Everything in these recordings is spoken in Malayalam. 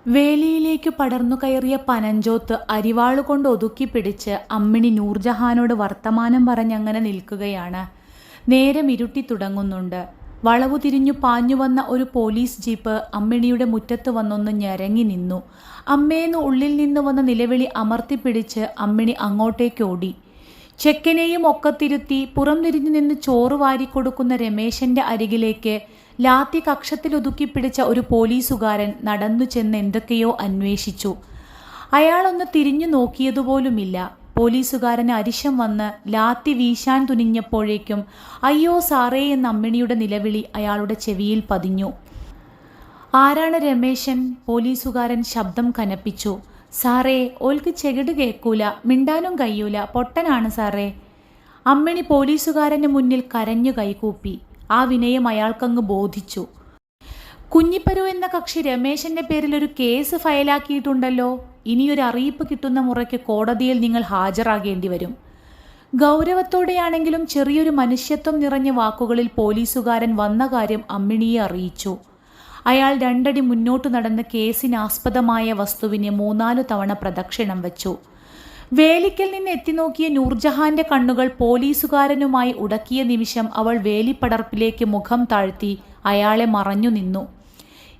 വേലിയിലേക്ക് പടർന്നു കയറിയ പനഞ്ചോത്ത് അരിവാളുകൊണ്ട് ഒതുക്കി പിടിച്ച് അമ്മിണി നൂർജഹാനോട് വർത്തമാനം പറഞ്ഞങ്ങനെ നിൽക്കുകയാണ്. നേരം ഇരുട്ടി തുടങ്ങുന്നുണ്ട്. വളവു തിരിഞ്ഞു പാഞ്ഞു വന്ന ഒരു പോലീസ് ജീപ്പ് അമ്മിണിയുടെ മുറ്റത്ത് വന്നൊന്ന് ഞരങ്ങി നിന്നു. അമ്മേന്ന് ഉള്ളിൽ നിന്ന് വന്ന നിലവിളി അമർത്തിപ്പിടിച്ച് അമ്മിണി അങ്ങോട്ടേക്ക് ഓടി. ചെക്കനെയും ഒക്കത്തിരുത്തി പുറം തിരിഞ്ഞു നിന്ന് ചോറ് വാരിക്കൊടുക്കുന്ന രമേശന്റെ അരികിലേക്ക് ലാത്തി കക്ഷത്തിലൊതുക്കി പിടിച്ച ഒരു പോലീസുകാരൻ നടന്നു ചെന്ന് എന്തൊക്കെയോ അന്വേഷിച്ചു. അയാളൊന്ന് തിരിഞ്ഞു നോക്കിയതുപോലുമില്ല. പോലീസുകാരന് അരിശം വന്ന് ലാത്തി വീശാൻ തുനിഞ്ഞപ്പോഴേക്കും അയ്യോ സാറേ എന്ന അമ്മിണിയുടെ നിലവിളി അയാളുടെ ചെവിയിൽ പതിഞ്ഞു. ആരാണ് രമേശൻ? പോലീസുകാരൻ ശബ്ദം കനപ്പിച്ചു. സാറേ, ഓൽക്ക് ചെകിട് കേൾക്കൂല, മിണ്ടാനും കഴിയൂല, പൊട്ടനാണ് സാറേ. അമ്മിണി പോലീസുകാരന് മുന്നിൽ കരഞ്ഞു കൈകൂപ്പി. ആ വിനയം അയാൾക്കങ്ങ് ബോധിച്ചു. കുഞ്ഞിപ്പരു എന്ന കക്ഷി രമേശന്റെ പേരിൽ ഒരു കേസ് ഫയലാക്കിയിട്ടുണ്ടല്ലോ. ഇനിയൊരു അറിയിപ്പ് കിട്ടുന്ന മുറയ്ക്ക് കോടതിയിൽ നിങ്ങൾ ഹാജരാകേണ്ടി വരും. ഗൗരവത്തോടെയാണെങ്കിലും ചെറിയൊരു മനുഷ്യത്വം നിറഞ്ഞ വാക്കുകളിൽ പോലീസുകാരൻ വന്ന കാര്യം അമ്മിണിയെ അറിയിച്ചു. അയാൾ 2 അടി മുന്നോട്ട് നടന്ന് കേസിനാസ്പദമായ വസ്തുവിനെ 3-4 തവണ പ്രദക്ഷിണം വെച്ചു. വേലിക്കൽ നിന്ന് എത്തിനോക്കിയ നൂർജഹാന്റെ കണ്ണുകൾ പോലീസുകാരനുമായി ഉടക്കിയ നിമിഷം അവൾ വേലിപ്പടർപ്പിലേക്ക് മുഖം താഴ്ത്തി അയാളെ മറഞ്ഞു നിന്നു.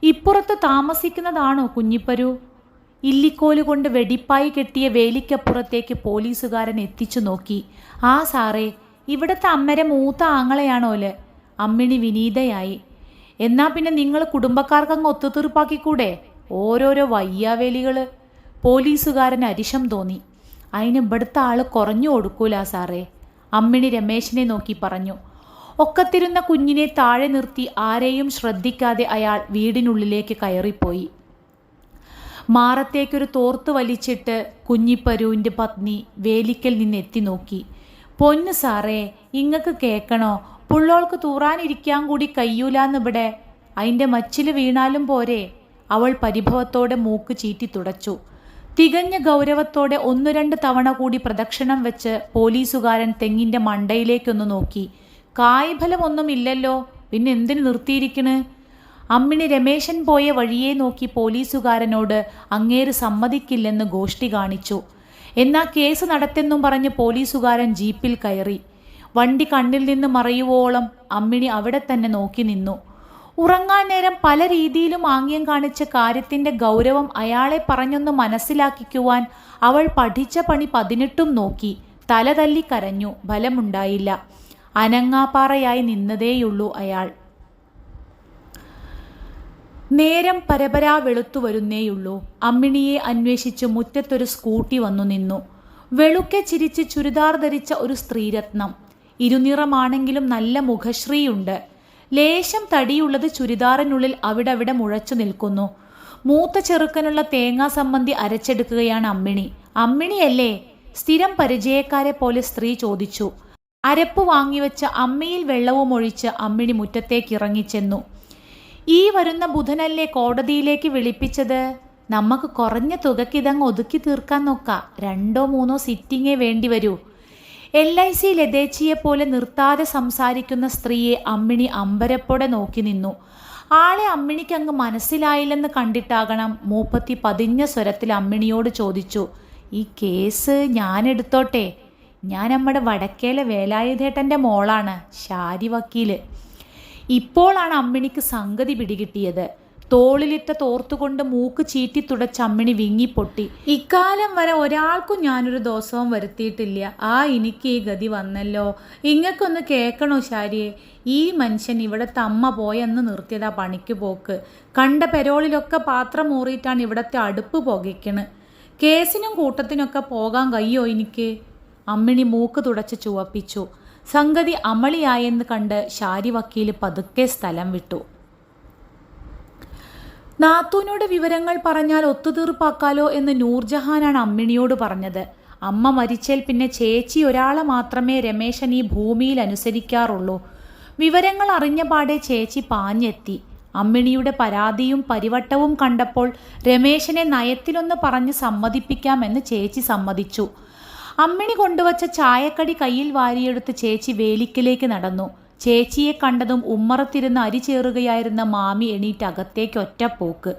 ഇപ്പുറത്ത് താമസിക്കുന്നതാണോ കുഞ്ഞിപ്പരു? ഇല്ലിക്കോലുകൊണ്ട് വെടിപ്പായി കെട്ടിയ വേലിക്കപ്പുറത്തേക്ക് പോലീസുകാരൻ എത്തിച്ചു നോക്കി. ആ സാറേ, ഇവിടത്തെ അമ്മരെ മൂത്ത ആങ്ങളെയാണോല്. അമ്മിണി വിനീതയായി. എന്നാ പിന്നെ നിങ്ങൾ കുടുംബക്കാർക്കങ്ങ് ഒത്തുതീർപ്പാക്കിക്കൂടെ? ഓരോരോ വയ്യാവേലികള്. പോലീസുകാരന് അരിശം തോന്നി. അതിന് ഇവിടുത്തെ ആള് കുറഞ്ഞു കൊടുക്കൂല സാറേ. അമ്മിണി രമേശിനെ നോക്കി പറഞ്ഞു. ഒക്കത്തിരുന്ന കുഞ്ഞിനെ താഴെ നിർത്തി ആരെയും ശ്രദ്ധിക്കാതെ അയാൾ വീടിനുള്ളിലേക്ക് കയറിപ്പോയി. മാറത്തേക്കൊരു തോർത്ത് വലിച്ചിട്ട് കുഞ്ഞിപ്പരുവിൻ്റെ പത്നി വേലിക്കൽ നിന്ന് എത്തി നോക്കി. പൊന്നു സാറേ, ഇങ്ങക്ക് കേക്കണോ? പുള്ളോൾക്ക് തൂറാനിരിക്കാൻ കൂടി കയ്യൂലാന്ന് ഇവിടെ. അതിൻ്റെ മച്ചില് വീണാലും പോരെ. അവൾ പരിഭവത്തോടെ മൂക്ക് ചീറ്റി തുടച്ചു. തികഞ്ഞ ഗൗരവത്തോടെ 1-2 തവണ കൂടി പ്രദക്ഷിണം വെച്ച് പോലീസുകാരൻ തെങ്ങിൻ്റെ മണ്ടയിലേക്കൊന്ന് നോക്കി. കായ്ഫലമൊന്നുമില്ലല്ലോ, പിന്നെ എന്തിനു നിർത്തിയിരിക്കണ്? അമ്മിണി രമേശൻ പോയ വഴിയെ നോക്കി പോലീസുകാരനോട് അങ്ങേര് സമ്മതിക്കില്ലെന്ന് ഗോഷ്ടി കാണിച്ചു. എന്നാ കേസ് നടത്തെന്നും പറഞ്ഞ് പോലീസുകാരൻ ജീപ്പിൽ കയറി. വണ്ടി കണ്ണിൽ നിന്ന് മറയുവോളം അമ്മിണി അവിടെ തന്നെ നോക്കി നിന്നു. ഉറങ്ങാൻ നേരം പല രീതിയിലും ആംഗ്യം കാണിച്ച കാര്യത്തിന്റെ ഗൗരവം അയാളെ പറഞ്ഞൊന്ന് മനസ്സിലാക്കിക്കുവാൻ അവൾ പഠിച്ച പണി 18 നോക്കി. തല തല്ലി കരഞ്ഞു. ഫലമുണ്ടായില്ല. അനങ്ങാപ്പാറയായി നിന്നതേയുള്ളൂ അയാൾ. നേരം പരപരാ വെളുത്തു വരുന്നേയുള്ളൂ. അമ്മിണിയെ അന്വേഷിച്ച് മുറ്റത്തൊരു സ്കൂട്ടി വന്നു നിന്നു. വെളുക്കെ ചിരിച്ച് ചുരിദാർ ധരിച്ച ഒരു സ്ത്രീരത്നം. ഇരുനിറമാണെങ്കിലും നല്ല മുഖശ്രീയുണ്ട്. ലേശം തടിയുള്ളത് ചുരിദാറിനുള്ളിൽ അവിടവിടെ മുഴച്ചു നിൽക്കുന്നു. മൂത്ത ചെറുക്കനുള്ള തേങ്ങാ സംബന്ധി അരച്ചെടുക്കുകയാണ് അമ്മിണി. അമ്മിണിയല്ലേ? സ്ഥിരം പരിചയക്കാരെ പോലെ സ്ത്രീ ചോദിച്ചു. അരപ്പ് വാങ്ങിവെച്ച അമ്മയിൽ വെള്ളവും ഒഴിച്ച് അമ്മിണി മുറ്റത്തേക്ക് ഇറങ്ങിച്ചെന്നു. ഈ വരുന്ന ബുധനല്ലേ കോടതിയിലേക്ക് വിളിപ്പിച്ചത്? നമുക്ക് കുറഞ്ഞ തുകയ്ക്ക് ഇതങ്ങ് ഒതുക്കി തീർക്കാൻ നോക്കാം. 2-3 സിറ്റിങ്ങേ വേണ്ടി വരൂ. LIC ലതേച്ചിയെ പോലെ നിർത്താതെ സംസാരിക്കുന്ന സ്ത്രീയെ അമ്മിണി അമ്പരപ്പോടെ നോക്കി നിന്നു. ആളെ അമ്മിണിക്ക് അങ്ങ് മനസ്സിലായില്ലെന്ന് കണ്ടിട്ടാകണം മൂപ്പത്തി പതിഞ്ഞ സ്വരത്തിൽ അമ്മിണിയോട് ചോദിച്ചു. ഈ കേസ് ഞാൻ എടുത്തോട്ടെ? ഞാൻ നമ്മുടെ വടക്കേലെ വേലായുധേട്ടൻ്റെ മോളാണ്, ഷാരി വക്കീല്. ഇപ്പോഴാണ് അമ്മിണിക്ക് സംഗതി പിടികിട്ടിയത്. തോളിലിട്ട തോർത്തുകൊണ്ട് മൂക്ക് ചീറ്റി തുടച്ച അമ്മിണി വിങ്ങിപ്പൊട്ടി. ഇക്കാലം വരെ ഒരാൾക്കും ഞാനൊരു ദോഷവും വരുത്തിയിട്ടില്ല. എനിക്ക് ഈ ഗതി വന്നല്ലോ. ഇങ്ങക്കൊന്ന് കേൾക്കണോ ശാരിയെ? ഈ മനുഷ്യൻ ഇവിടത്തെ അമ്മ പോയെന്ന് നിർത്തിയതാ പണിക്ക് പോക്ക്. കണ്ട പെരോളിലൊക്കെ പാത്രം മൂറിയിട്ടാണ് ഇവിടത്തെ അടുപ്പ് പുകയ്ക്കണ്. കേസിനും കൂട്ടത്തിനൊക്കെ പോകാൻ കഴിയോ എനിക്ക്? അമ്മിണി മൂക്ക് തുടച്ച് ചുവപ്പിച്ചു. സംഗതി അമളിയായെന്ന് കണ്ട് ഷാരി വക്കീല് പതുക്കെ സ്ഥലം വിട്ടു. നാത്തൂനോട് വിവരങ്ങൾ പറഞ്ഞാൽ ഒത്തുതീർപ്പാക്കാലോ എന്ന് നൂർജഹാനാണ് അമ്മിണിയോട് പറഞ്ഞത്. അമ്മ മരിച്ചാൽ പിന്നെ ചേച്ചി ഒരാളെ മാത്രമേ രമേശൻ ഈ ഭൂമിയിൽ അനുസരിക്കാറുള്ളൂ. വിവരങ്ങൾ അറിഞ്ഞ പാടെ ചേച്ചി പാഞ്ഞെത്തി. അമ്മിണിയുടെ പരാതിയും പരിവട്ടവും കണ്ടപ്പോൾ രമേശനെ നയത്തിലൊന്ന് പറഞ്ഞ് സമ്മതിപ്പിക്കാമെന്ന് ചേച്ചി സമ്മതിച്ചു. അമ്മിണി കൊണ്ടുവച്ച ചായക്കടി കയ്യിൽ വാരിയെടുത്ത് ചേച്ചി വേലിക്കലേക്ക് നടന്നു. ചേച്ചിയെ കണ്ടതും ഉമ്മറത്തിരുന്ന് അരി ചേറുകയായിരുന്ന മാമി എണീറ്റ് അകത്തേക്ക് ഒറ്റപ്പോക്ക്.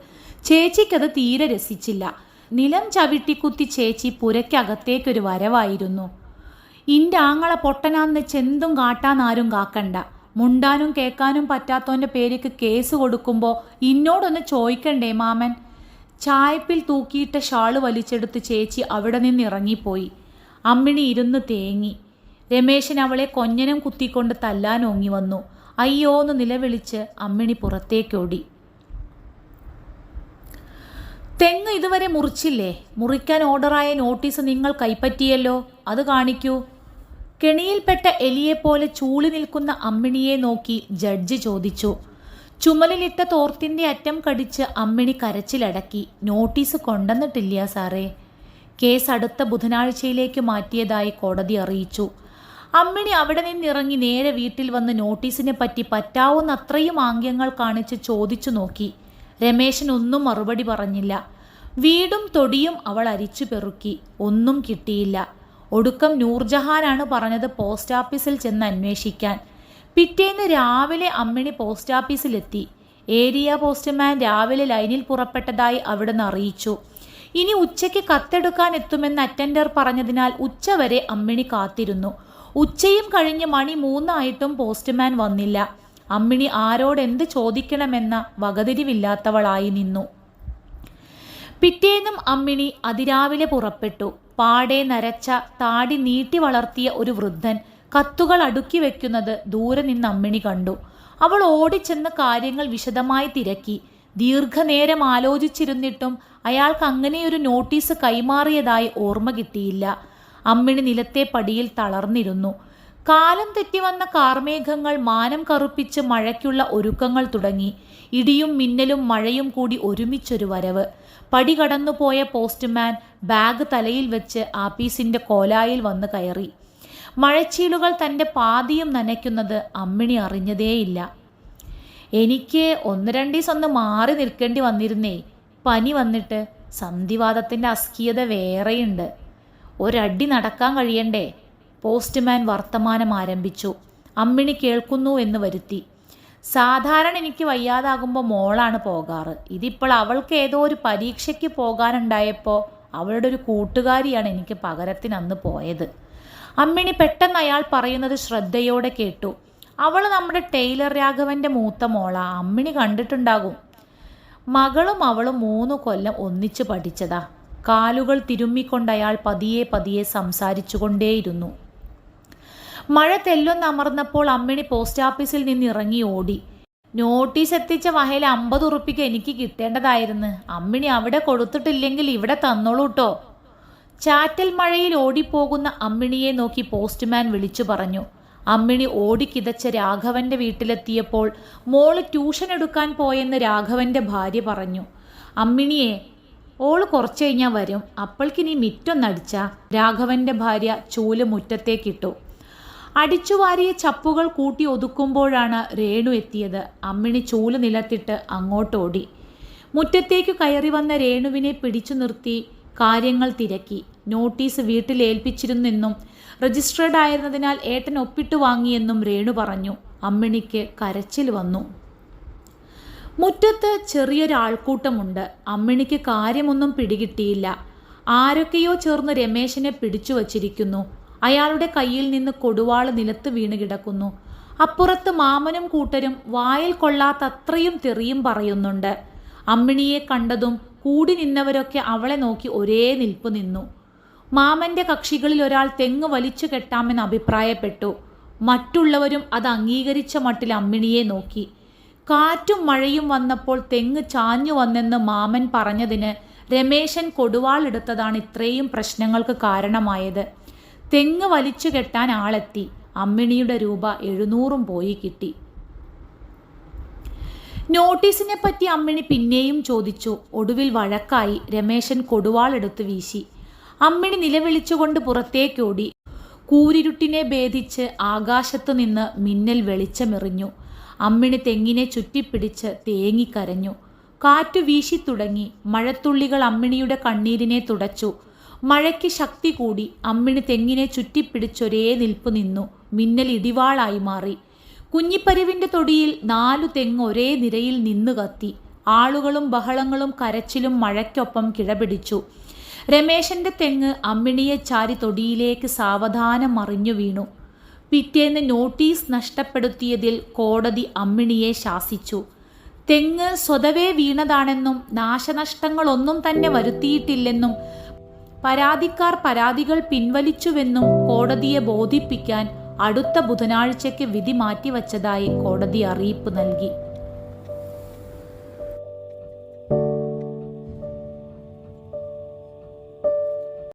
ചേച്ചിക്കത് തീരെ രസിച്ചില്ല. നിലം ചവിട്ടിക്കുത്തി ചേച്ചി പുരയ്ക്കകത്തേക്കൊരു വരവായിരുന്നു. ഇൻ്റെ ആങ്ങളെ പൊട്ടനാന്ന് ചെന്തും കാട്ടാനാരും കാക്കണ്ട. മുണ്ടാനും കേൾക്കാനും പറ്റാത്തവൻ്റെ പേരിക്ക് കേസ് കൊടുക്കുമ്പോൾ ഇന്നോടൊന്ന് ചോദിക്കണ്ടേ മാമൻ? ചായപ്പിൽ തൂക്കിയിട്ട ഷാള് വലിച്ചെടുത്ത് ചേച്ചി അവിടെ നിന്ന് ഇറങ്ങിപ്പോയി. അമ്മിണി ഇരുന്ന് തേങ്ങി. രമേശൻ അവളെ കൊഞ്ഞനം കുത്തിക്കൊണ്ട് തല്ലാനോങ്ങി വന്നു. അയ്യോന്ന് നിലവിളിച്ച് അമ്മിണി പുറത്തേക്കോടി. തെങ്ങ് ഇതുവരെ മുറിച്ചില്ലേ? മുറിക്കാൻ ഓർഡറായ നോട്ടീസ് നിങ്ങൾ കൈപ്പറ്റിയല്ലോ, അത് കാണിക്കൂ. കെണിയിൽപ്പെട്ട എലിയെപ്പോലെ ചൂളി നിൽക്കുന്ന അമ്മിണിയെ നോക്കി ജഡ്ജി ചോദിച്ചു. ചുമലിലിട്ട തോർത്തിൻ്റെ അറ്റം കടിച്ച് അമ്മിണി കരച്ചിലടക്കി. നോട്ടീസ് കൊണ്ടുവന്നിട്ടില്ല സാറേ. കേസ് അടുത്ത ബുധനാഴ്ചയിലേക്ക് മാറ്റിയതായി കോടതി അറിയിച്ചു. അമ്മിണി അവിടെ നിന്നിറങ്ങി നേരെ വീട്ടിൽ വന്ന് നോട്ടീസിനെ പറ്റി പറ്റാവുന്ന അത്രയും ആംഗ്യങ്ങൾ കാണിച്ച് ചോദിച്ചു നോക്കി. രമേശൻ ഒന്നും മറുപടി പറഞ്ഞില്ല. വീടും തൊടിയും അവൾ അരിച്ചു പെറുക്കി. ഒന്നും കിട്ടിയില്ല. ഒടുക്കം നൂർജഹാനാണ് പറഞ്ഞത് പോസ്റ്റ് ഓഫീസിൽ ചെന്ന് അന്വേഷിക്കാൻ. പിറ്റേന്ന് രാവിലെ അമ്മിണി പോസ്റ്റ് ഓഫീസിലെത്തി. ഏരിയ പോസ്റ്റ്മാൻ രാവിലെ ലൈനിൽ പുറപ്പെട്ടതായി അവിടുന്ന് അറിയിച്ചു. ഇനി ഉച്ചയ്ക്ക് കത്തെടുക്കാൻ എത്തുമെന്ന് അറ്റൻഡർ പറഞ്ഞതിനാൽ ഉച്ചവരെ അമ്മിണി കാത്തിരുന്നു. ഉച്ചയും കഴിഞ്ഞ് മണി 3 പോസ്റ്റ്മാൻ വന്നില്ല. അമ്മിണി ആരോടെന്ത് ചോദിക്കണമെന്ന വകതിരിവില്ലാത്തവളായി നിന്നു. പിറ്റേന്നും അമ്മിണി അതിരാവിലെ പുറപ്പെട്ടു. പാടെ നരച്ച താടി നീട്ടി വളർത്തിയ ഒരു വൃദ്ധൻ കത്തുകൾ അടുക്കി വെക്കുന്നത് ദൂരെ നിന്ന് അമ്മിണി കണ്ടു. അവൾ ഓടിച്ചെന്ന് കാര്യങ്ങൾ വിശദമായി തിരക്കി. ദീർഘനേരം ആലോചിച്ചിരുന്നിട്ടും അയാൾക്ക് അങ്ങനെയൊരു നോട്ടീസ് കൈമാറിയതായി ഓർമ്മ കിട്ടിയില്ല. അമ്മിണി നിലത്തെ പടിയിൽ തളർന്നിരുന്നു. കാലം തെറ്റിവന്ന കാർമേഘങ്ങൾ മാനം കറുപ്പിച്ച് മഴയ്ക്കുള്ള ഒരുക്കങ്ങൾ തുടങ്ങി. ഇടിയും മിന്നലും മഴയും കൂടി ഒരുമിച്ചൊരു വരവ്. പടി കടന്നുപോയ പോസ്റ്റ്മാൻ ബാഗ് തലയിൽ വെച്ച് ആപ്പീസിന്റെ കോലായിൽ വന്ന് കയറി. മഴച്ചീലുകൾ തൻ്റെ പാതിയും നനയ്ക്കുന്നത് അമ്മിണി അറിഞ്ഞതേയില്ല. എനിക്ക് 1-2 ദിവസം ഒന്ന് മാറി നിൽക്കേണ്ടി വന്നിരുന്നേ. പനി വന്നിട്ട്. സന്ധിവാതത്തിൻ്റെ അസ്കിയത വേറെയുണ്ട്. ഒരടി നടക്കാൻ കഴിയണ്ടേ? പോസ്റ്റ്മാൻ വർത്തമാനം ആരംഭിച്ചു. അമ്മിണി കേൾക്കുന്നു എന്ന് വരുത്തി. സാധാരണ എനിക്ക് വയ്യാതാകുമ്പോൾ മോളാണ് പോകാറ്. ഇതിപ്പോൾ അവൾക്ക് ഏതോ ഒരു പരീക്ഷയ്ക്ക് പോകാനുണ്ടായപ്പോൾ അവളുടെ ഒരു കൂട്ടുകാരിയാണ് എനിക്ക് പകരത്തിന് അന്ന് പോയത്. അമ്മിണി പെട്ടെന്ന് അയാൾ പറയുന്നത് ശ്രദ്ധയോടെ കേട്ടു. അവൾ നമ്മുടെ ടൈലർ രാഘവൻ്റെ മൂത്ത മോളാ. അമ്മിണി കണ്ടിട്ടുണ്ടാകും. മകളും അവളും 3 കൊല്ലം ഒന്നിച്ചു പഠിച്ചതാ. കാലുകൾ തിരുമ്മിക്കൊണ്ട് അയാൾ പതിയെ പതിയെ സംസാരിച്ചുകൊണ്ടേയിരുന്നു. മഴ തെല്ലൊന്നമർന്നപ്പോൾ അമ്മിണി പോസ്റ്റ് ഓഫീസിൽ നിന്ന് ഇറങ്ങി ഓടി. നോട്ടീസ് എത്തിച്ച വഹയിൽ 50 ഉറുപ്പിക എനിക്ക് കിട്ടേണ്ടതായിരുന്നു. അമ്മിണി അവിടെ കൊടുത്തിട്ടില്ലെങ്കിൽ ഇവിടെ തന്നോളൂ ട്ടോ. ചാറ്റൽ മഴയിൽ ഓടിപ്പോകുന്ന അമ്മിണിയെ നോക്കി പോസ്റ്റ്മാൻ വിളിച്ചു പറഞ്ഞു. അമ്മിണി ഓടിക്കിതച്ച രാഘവന്റെ വീട്ടിലെത്തിയപ്പോൾ മോള് ട്യൂഷൻ എടുക്കാൻ പോയെന്ന് രാഘവന്റെ ഭാര്യ പറഞ്ഞു. അമ്മിണിയെ, ഓള് കുറച്ച് കഴിഞ്ഞാൽ വരും, അപ്പോൾക്കിനി മിറ്റൊന്നടിച്ച. രാഘവന്റെ ഭാര്യ ചൂല് മുറ്റത്തേക്കിട്ടു. അടിച്ചുവാരിയ ചപ്പുകൾ കൂട്ടി ഒതുക്കുമ്പോഴാണ് രേണു എത്തിയത്. അമ്മിണി ചൂല് നിലത്തിട്ട് അങ്ങോട്ടോടി. മുറ്റത്തേക്ക് കയറി വന്ന രേണുവിനെ പിടിച്ചു നിർത്തി കാര്യങ്ങൾ തിരക്കി. നോട്ടീസ് വീട്ടിലേൽപ്പിച്ചിരുന്നെന്നും രജിസ്റ്റേർഡ് ആയിരുന്നതിനാൽ ഏട്ടൻ ഒപ്പിട്ട് വാങ്ങിയെന്നും രേണു പറഞ്ഞു. അമ്മിണിക്ക് കരച്ചിൽ വന്നു. മുറ്റത്ത് ചെറിയൊരാൾക്കൂട്ടമുണ്ട്. അമ്മിണിക്ക് കാര്യമൊന്നും പിടികിട്ടിയില്ല. ആരൊക്കെയോ ചേർന്ന് രമേശനെ പിടിച്ചു വച്ചിരിക്കുന്നു. അയാളുടെ കയ്യിൽ നിന്ന് കൊടുവാള് നിലത്ത് വീണ് കിടക്കുന്നു. അപ്പുറത്ത് മാമനും കൂട്ടരും വായിൽ കൊള്ളാത്തത്രയും തെറിയും പറയുന്നുണ്ട്. അമ്മിണിയെ കണ്ടതും കൂടി നിന്നവരൊക്കെ അവളെ നോക്കി ഒരേ നിൽപ്പ് നിന്നു. മാമന്റെ കക്ഷികളിൽ ഒരാൾ തെങ്ങ് വലിച്ചു കെട്ടാമെന്ന് അഭിപ്രായപ്പെട്ടു. മറ്റുള്ളവരും അത് അംഗീകരിച്ച മട്ടിൽ അമ്മിണിയെ നോക്കി. കാറ്റും മഴയും വന്നപ്പോൾ തെങ്ങ് ചാഞ്ഞു വന്നെന്ന് മാമൻ പറഞ്ഞതിന് രമേശൻ കൊടുവാളെടുത്തതാണ് ഇത്രയും പ്രശ്നങ്ങൾക്ക് കാരണമായത്. തെങ്ങ് വലിച്ചു കെട്ടാൻ ആളെത്തി. അമ്മിണിയുടെ രൂപ 700 പോയി കിട്ടി. നോട്ടീസിനെ പറ്റി അമ്മിണി പിന്നെയും ചോദിച്ചു. ഒടുവിൽ വഴക്കായി. രമേശൻ കൊടുവാളെടുത്ത് വീശി. അമ്മിണി നിലവിളിച്ചുകൊണ്ട് പുറത്തേക്കോടി. കൂരിരുട്ടിനെ ഭേദിച്ച് ആകാശത്തു നിന്ന് മിന്നൽ വെളിച്ചമെറിഞ്ഞു. അമ്മിണി തെങ്ങിനെ ചുറ്റിപ്പിടിച്ച് തേങ്ങിക്കരഞ്ഞു. കാറ്റു വീശി തുടങ്ങി. മഴത്തുള്ളികൾ അമ്മിണിയുടെ കണ്ണീരിനെ തുടച്ചു. മഴയ്ക്ക് ശക്തി കൂടി. അമ്മിണി തെങ്ങിനെ ചുറ്റിപ്പിടിച്ചൊരേ നിൽപ്പ് നിന്നു. മിന്നൽ ഇടിവാളായി മാറി. കുഞ്ഞിപ്പരിവിന്റെ തൊടിയിൽ 4 തെങ്ങ് ഒരേ നിരയിൽ നിന്ന് കത്തി. ആളുകളും ബഹളങ്ങളും കരച്ചിലും മഴയ്ക്കൊപ്പം കിടപിടിച്ചു. രമേശന്റെ തെങ്ങ് അമ്മിണിയെ ചാരി തൊടിയിലേക്ക് സാവധാനം മറിഞ്ഞു വീണു. പിറ്റേന്ന് നോട്ടീസ് നഷ്ടപ്പെടുത്തിയതിൽ കോടതി അമ്മിണിയെ ശാസിച്ചു. തെങ്ങ് സ്വതവേ വീണതാണെന്നും നാശനഷ്ടങ്ങളൊന്നും തന്നെ വരുത്തിയിട്ടില്ലെന്നും പരാതിക്കാർ പരാതികൾ പിൻവലിച്ചുവെന്നും കോടതിയെ ബോധിപ്പിക്കാൻ അടുത്ത ബുധനാഴ്ചയ്ക്ക് വിധി മാറ്റിവച്ചതായി കോടതി അറിയിപ്പ് നൽകി.